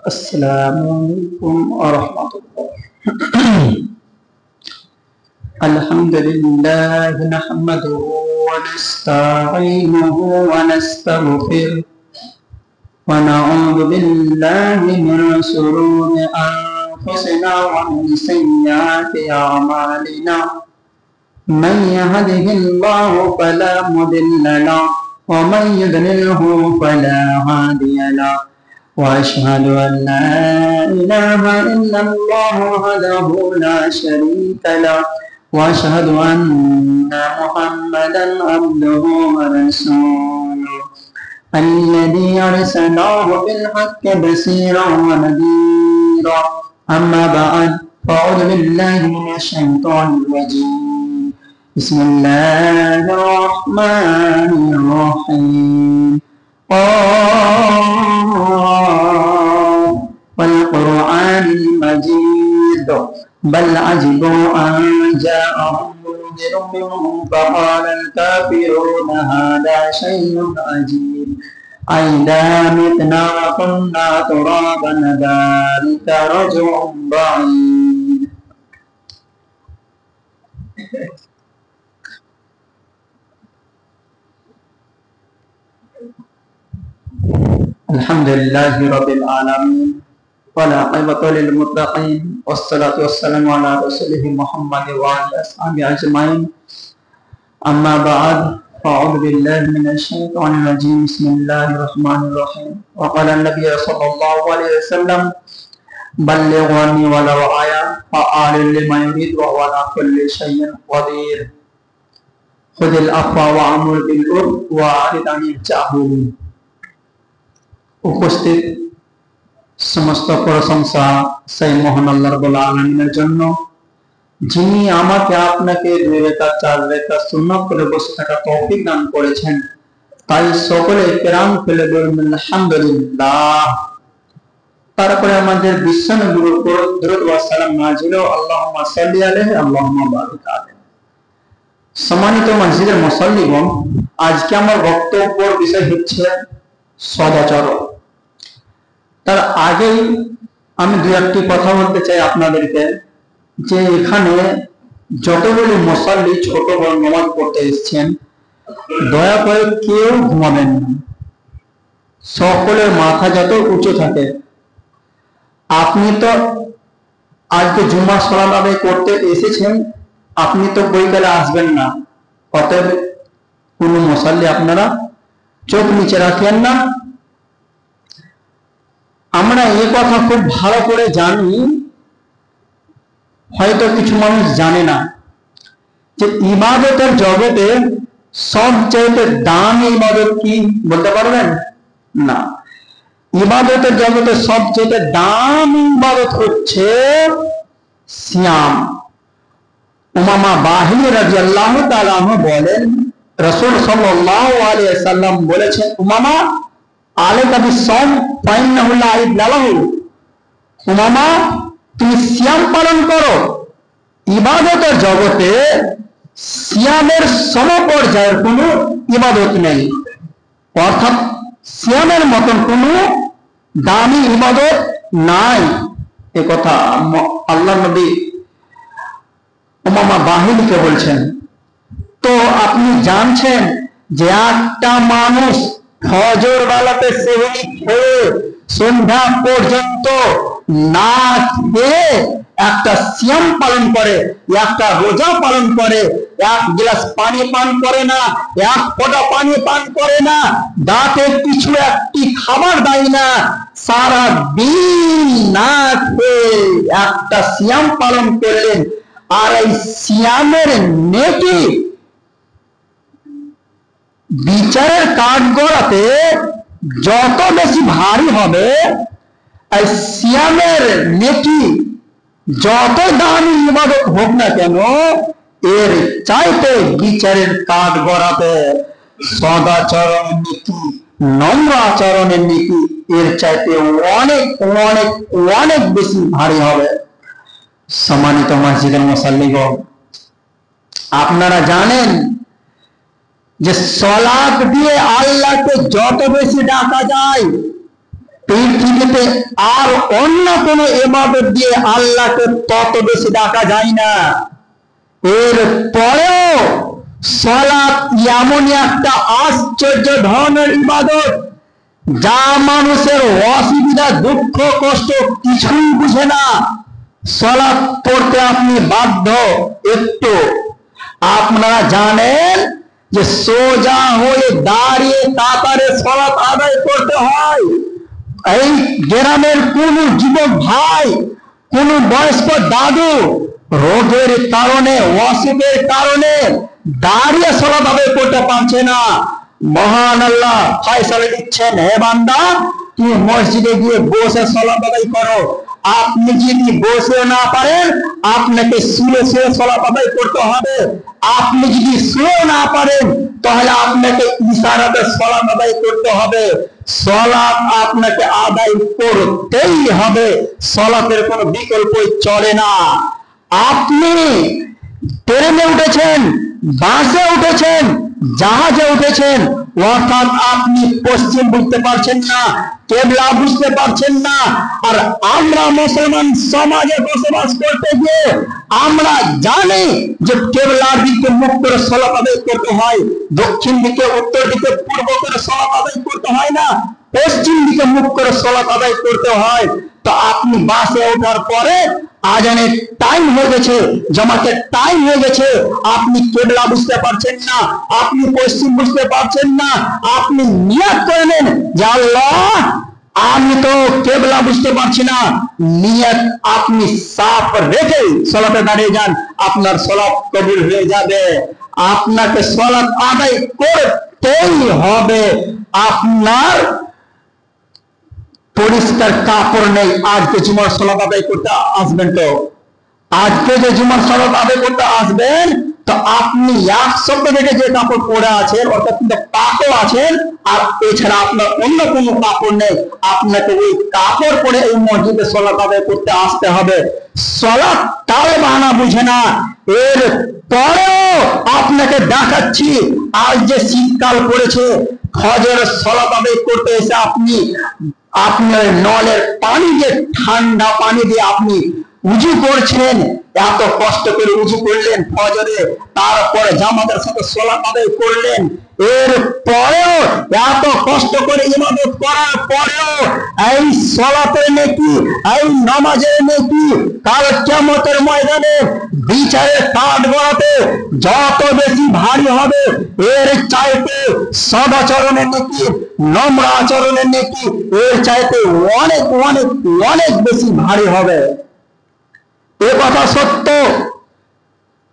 Assalamualaikum warahmatullahi. Alhamdulillah nahmaduhu wa nasta'inuhu wa nastaghfiruh wa na'udzu billahi min shururi anfusina wa min sayyiati a'malina. Man yahdihillahu fala mudilla lahu wa man yudlilhu fala hadiya lahu. وأشهد أن لا إله إلا الله وحده لا شريك له وأشهد أن محمدا عبده ورسوله الذي أرسله بالحق بشيرا ونذيرا أما بعد فأعوذ بالله من الشيطان الرجيم بسم الله الرحمن الرحيم والقرآن المجيد بل عجبوا أن جاءهم منذر منهم فقال الكافرون هذا شيء عجيب أئذا متنا وكنا ترابا ذلك رجع بعيد. Alhamdulillah Rabbil Alamin wala aqibatu lil muttaqin wassalatu wassalamu ala rasulih Muhammad wa ala ashabihi ajma'in amma ba'd fa'udhu billahi minash shaitanir rajim bismillahir rahmanir rahim wa qala an-nabiy sallallahu alaihi wasallam balligh anni walau aya fa'alil liman yurid wa ala kulli shay'in qadir khudhil afwa wa'mur bil urf wa 'rid 'anil jahil. উপস্থিত সমস্ত প্রশংসা সেই মহান আল্লাহ রাব্বুল আলামিনের জন্য, যিনি আমাকে আপনাকে 2 রাকাত 4 রাকাত সুন্নাত করে বসে থাকা তৌফিক দান করেছেন। তাই সকলে কেরাম ফেলে বলুন আলহামদুলিল্লাহ। তারপরে আমাদের বিশ্বনবীর উপর দরুদ ওয়া সালাম নাযিল হোক, আল্লাহুম্মা সাল্লি আলাইহি আল্লাহুম্মা বারিক আলাইহি। সম্মানিত মসজিদের মুসল্লিগণ, আজকে আমার বক্তব্যের বিষয় হচ্ছে সদাচরণ। তার আগেই আমি 2-1টি কথা বলতে চাই আপনাদেরকে, যে এখানে যতগুলি মুসল্লি ছোট বড় নামাজ পড়তে এসেছেন, দয়া করে কেউ ঘুমাবেন না। সকলের মাথা যত উঁচু থাকে। আপনি তো আজকে জুম্মার সালাত আদায় করতে এসেছেন, আপনি তো বৈকালে আসবেন না। অতএব কোনো মুসল্লি আপনারা চোখ নিচে রাখেন না। আমরা এই কথা খুব ভালো করে জানি, হয়তো কিছু মানুষ জানে না, যে ইবাদতের জগতে সবচেয়ে দামি ইবাদত কি বলতে পারবেন? না, ইবাদতের জগতে সবচেয়ে দামি ইবাদত হচ্ছে সিয়াম। উমামা বাহিনী রাদিয়াল্লাহু তাআলা আনহু বলেন, রাসূল সাল্লাল্লাহু আলাইহি ওয়াসাল্লাম বলেছেন, উমামা আলাইকা বিসসাম ফাইন্নাহু লা ইদলা লাহু। উমামা, তুমি সিয়াম পালন করো। ইবাদতের জগতে সিয়ামের সমপর্যায়ের কোনো ইবাদত নেই, অর্থাৎ সিয়ামের মতন কোনো দামি ইবাদত নাই। এ কথা আল্লাহ নবী উমামা বাহিনীকে বলছেন। তো আপনি জানছেন যে একটা মানুষ ফজর বেলাতে সেহরি খেয়ে সন্ধ্যা পর্যন্ত না খেয়ে একটা সিয়াম পালন করে, একটা রোজা পালন করে, 1 গ্লাস পানি পান করে না, 1 ফোঁটা পানি পান করে না, দাঁতে কিছু একটি খাবার দেয় না, সারা দিন না খেয়ে একটা সিয়াম পালন করলেন। আর এই সিয়ামের নেকি বিচারের কাঠগড়াতে যত বেশি ভারী হবে, এই সিয়ামের নেকি যত দামি ইবাদত হোক না কেন, এর চাইতে বিচারের কাঠ গড়াতে সদাচরণের নীতি, নম্র আচরণের নীতি এর চাইতে অনেক অনেক অনেক বেশি ভারী হবে। সম্মানিত মসজিদের মুসাল্লিগণ, আপনারা জানেন যে সালাত দিয়ে আল্লাহকে যত বেশি ডাকা যায়, পৃথিবীতে আর অন্য কোন ইবাদত দিয়ে আল্লাহকে তত বেশি ডাকা যায় না। এর পরেও সালাত এমন একটা আশ্চর্য ধরনের ইবাদত, যা মানুষের অসুবিধা, দুঃখ, কষ্ট কিছুই বুঝে না। সালাত পড়তে আপনি বাধ্য একটু। আপনারা জানেন যে সোজা হয়ে দাঁড়িয়ে কাতারে সালাত আদায় করতে হয়। এই গ্রামের কোন যুবক ভাই, কোন বয়স্ক দাদু রোগের কারণে, অসুখের কারণে দাঁড়িয়ে সালাত আদায় করতে পারছে না। মহান আল্লাহ ফয়সালা দিচ্ছেন, হে বান্দা, তুমি মসজিদে গিয়ে বসে সালাত আদায় করো। আপনি যদি বসে না পারেন, আপনাকে শুয়ে শুয়ে সালাত আদায় করতে হবে। আপনি যদি শুয়ে না পারেন, তাহলে আপনাকে ইশারাতে সালাত আদায় করতে হবে। সালাত আপনাকে আদায় করতেই হবে, সালাতের কোনো বিকল্পই চলে না। আপনি ট্রেনে উঠেছেন, বাসে উঠেছেন, জাহাজে উঠেছেন, অর্থাৎ আপনি পশ্চিম বুঝতে পারছেন না, কেবলা বুঝতে পারছেন না। আর আমরা মুসলমান সমাজে বসবাস করতে গিয়ে আমরা জানি যে কেবলার দিকে মুখ করে সালাত আদায় করতে হয়, দক্ষিণ দিকে, উত্তর দিকে, পূর্ব করে সালাত আদায় করতে হয় না, পশ্চিম দিকে মুখ করে সালাত আদায় করতে হয়। তো আপনি বাসে ওঠার পরে আজানের টাইম হয়ে গেছে, জামাতের টাইম হয়ে গেছে, আপনি কেবলা বুঝতে পারছেন না, আপনি পশ্চিম বুঝতে পারছেন না। আপনি নিয়ত করে নেন যে আল্লাহ, আমি তো কেবলা বুঝতে পারছি না। নিয়ত আপনি সাফ রেখে সালাতে দাঁড়িয়ে যান, আপনার সালাত কবুল হয়ে যাবে। আপনাকে সালাত আদায় করতেই হবে। আপনার পরিষ্কার কাপড় নেই, আজকে জুমার সালাত আদায় করতে আসবেন, তো আজকে যে জুমার সালাত আদায় করতে আসবেন, তো আপনি এক সপ্তাহ থেকে যে কাপড় পরে আছেন, অর্থাৎ পাকও আছেন, আর এছাড়া আপনার অন্য কোনো কাপড় নেই, আপনাকে ওই কাপড় পরে এই মসজিদে সালাত আদায় করতে আসতে হবে। সালাত তাও বাহানা বুঝে না। এর পরেও আপনাকে দেখাচ্ছি, আজ যে শীতকাল পড়েছে, ফজরের সালাত আদায় করতে এসে আপনি আপনার নলের পানি, যে ঠান্ডা পানি দিয়ে আপনি উজু করছেন, এত কষ্ট করে উজু করলেন ফজরে, তারপরে জামাতের সাথে সালাত আদায় করলেন, এর পরেও এত কষ্ট করে ইবাদত করার পরেও এই সালাতের নেকি, এই নামাজের নেকি কাল কিয়ামতের ময়দানে বিচারের কাঠ গড়াতে যত বেশি ভারী হবে, এর চাইতে সদাচরণের নেকি, নম্র আচরণের নেকি এর চাইতে অনেক অনেক অনেক বেশি ভারী হবে। এ কথা সত্য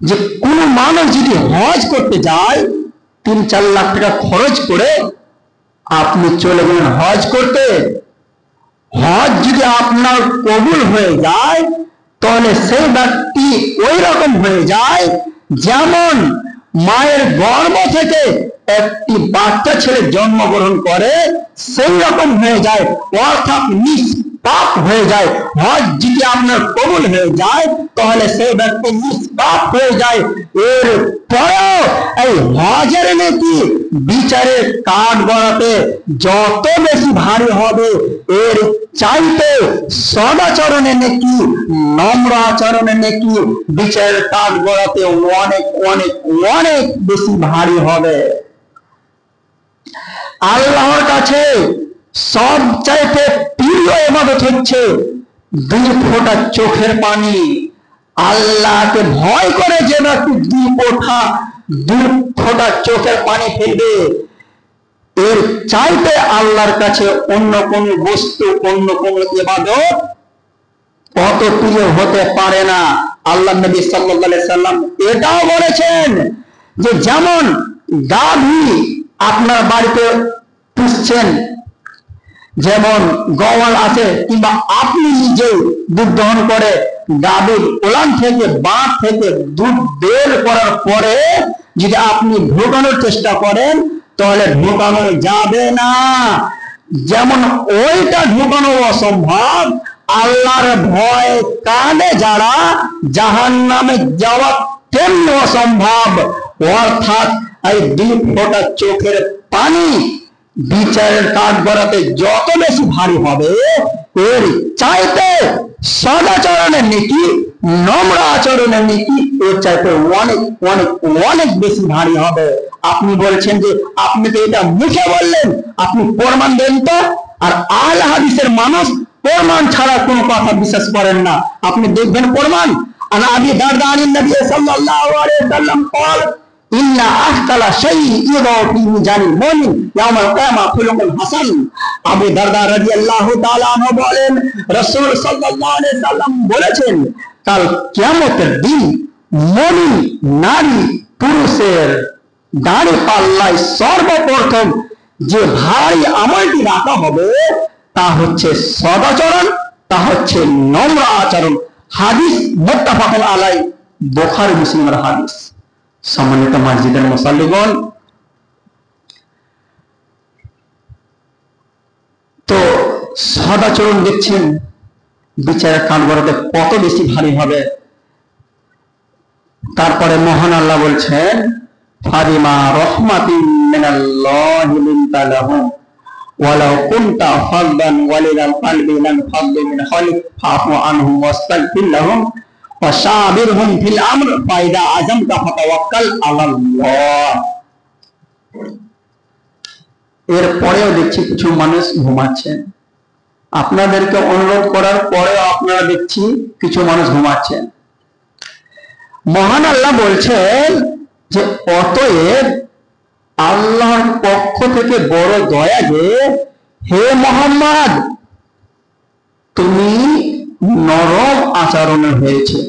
যে কোন মানুষ যদি হজ করতে যায়, 3-4 লাখ টাকা খরচ করে আপনি চলে গেলেন হজ করতে, হজ যদি আপনার কবুল হয়ে যায়, তাহলে সেই ব্যক্তি ওই রকম হয়ে যায় যেমন মায়ের গর্ভ থেকে একটি বাচ্চা ছেলে জন্মগ্রহণ করে, সেই রকম হয়ে যায়, অর্থাৎ নিষ্পাপ হয়ে যায়। হজ যদি আপনার কবুল হয়ে যায়, তাহলে সেই ব্যক্তি নিষ্পাপ হয়ে যায়। এর পরেও এই হজের নেকি বিচারের কাঠ গড়াতে যত বেশি ভারী হবে, এর চাইতে সদাচরণের নেকি, নম্র আচরণের নেকি বিচারের কাঠ গড়াতে অনেক অনেক অনেক বেশি ভারী হবে। আল্লাহর কাছে সবচাইতে প্রিয় ইবাদত হচ্ছে 2 ফোঁটা চোখের পানি। আল্লাহকে ভয় করে যে ব্যক্তি 2 ফোঁটা চোখের পানি ফেলবে, এর চাইতে আল্লাহর কাছে অন্য কোন বস্তু, অন্য কোন ইবাদত অত প্রিয় হতে পারে না। আল্লাহ নবী সাল্লাল্লাহু আলাইহি সাল্লাম এটাও বলেছেন যে যেমন গাভী আপনার বাড়িতে পুষছেন, যেমন গোয়াল আছে, কিংবা আপনি নিজেও দুধ দহন করে গাভীর ওলান থেকে বাঁধ থেকে দুধ বের করার পরে যদি আপনি ঢোকানোর চেষ্টা করেন তাহলে ঢোকানো যাবে না। যেমন ওইটা ঢোকানো অসম্ভব, আল্লাহর ভয় কানে যারা জাহান্নামে যাওয়া তেমনি অসম্ভব। অর্থাৎ এই 2 ফোঁটা চোখের পানি বিচারের কাঠ গড়াতে যত বেশি ভারী হবে, এর চাইতে সদাচরণের নেকি, নম্র আচরণের নেকি এর চাইতে অনেক অনেক অনেক বেশি ভারী হবে। আপনি বলছেন যে আপনি তো এটা মুখে বললেন, আপনি প্রমাণ দেন তো। আর আহলে হাদিসের মানুষ প্রমাণ ছাড়া কোনো কথা বিশ্বাস করেন না। আপনি দেখবেন প্রমাণ। আর আবি দারদা আনিন নবী সাল্লাল্লাহু আলাইহি ওয়াসাল্লাম قال ইন্না আহকালা শাইইন ইযাউ ফি মিজানিল মুমিন ইয়াউমাল কিয়ামা খুলুকুল হাসান। আবু দারদা রাদিয়াল্লাহু তাআলা আনহু বলেন, রাসূল সাল্লাল্লাহু আলাইহি ওয়াসাল্লাম বলেছেন, কাল কিয়ামতের দিন মুমিন নারী পুরুষের দাড়ি পাল্লায় সর্বপ্রথম যে ভারী আমলটি রাখা হবে তা হচ্ছে সদাচরণ, তা হচ্ছে নম্র আচরণ। হাদিস মুত্তাফাকুন আলাইহি, বুখারী মুসলিমের হাদিস। সম্মানিত মসজিদের মুসাল্লিগণ, তো সদাচরণ দেখছেন বিচারের কাঠগড়াতে কত বেশি ভারী হবে। তারপরে মহান আল্লাহ বলছেন, ফারিমা রহমাতিন মিনাল্লাহি লিনতা লাহুম ওয়ালাউ কুনতা ফাদদান ওয়ালিদাল কলবি লান ফাদদু মিন হাওলিক ফাফু আনহুম ওয়াস্তাগফির লাহুম ওয়াশাবিরহুম ফিল আমর ফাইদা আযামতা ফাতাওয়াক্কাল আলাল্লাহ। এর পরেও দেখছি কিছু মানুষ ঘুমাচ্ছেন। আপনাদেরকে অনুরোধ করার পরেও আপনারা দেখছি কিছু মানুষ ঘুমাচ্ছেন। মহান আল্লাহ বলছেন যে অতএব আল্লাহর পক্ষ থেকে বড় দয়া যে, হে মুহাম্মদ তুমি নরম আচরণের হয়েছে,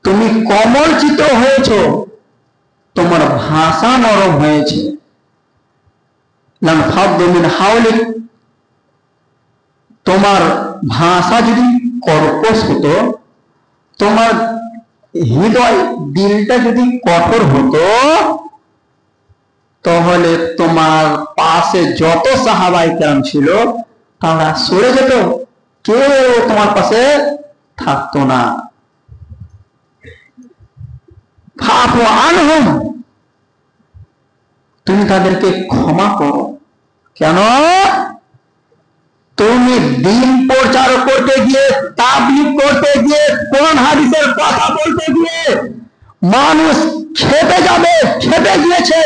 তুমি কোমলচিত হয়েছ, তোমার ভাষা নরম হয়েছে। লান ফাদদু মিন হাওলিক, তোমার ভাষা যদি কর্কশ হতো, তোমার হৃদয় দিলটা যদি কঠোর হতো, তাহলে তোমার পাশে যত সাহাবায়ে কেরাম ছিল তারা সরে যেত, কেউ তোমার পাশে থাকতো না। ফাফু আনহুম, তুমি তাদেরকে ক্ষমা করো। কেন? তুমি দিন প্রচার করতে গিয়ে, তাবলীগ করতে গিয়ে, কোরআন হাদিসের কথা বলতে গিয়ে মানুষ খেপে যাবে, খেপে গিয়েছে।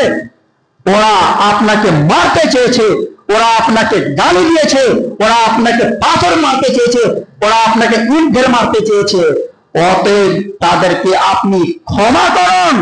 ওরা আপনাকে মারতে চেয়েছে, ওরা আপনাকে গালি দিয়েছে, ওরা আপনাকে পাথর মারতে চেয়েছে, ওরা আপনাকে ইট দিয়ে মারতে চেয়েছে। অতএব তাদেরকে আপনি ক্ষমা করুন।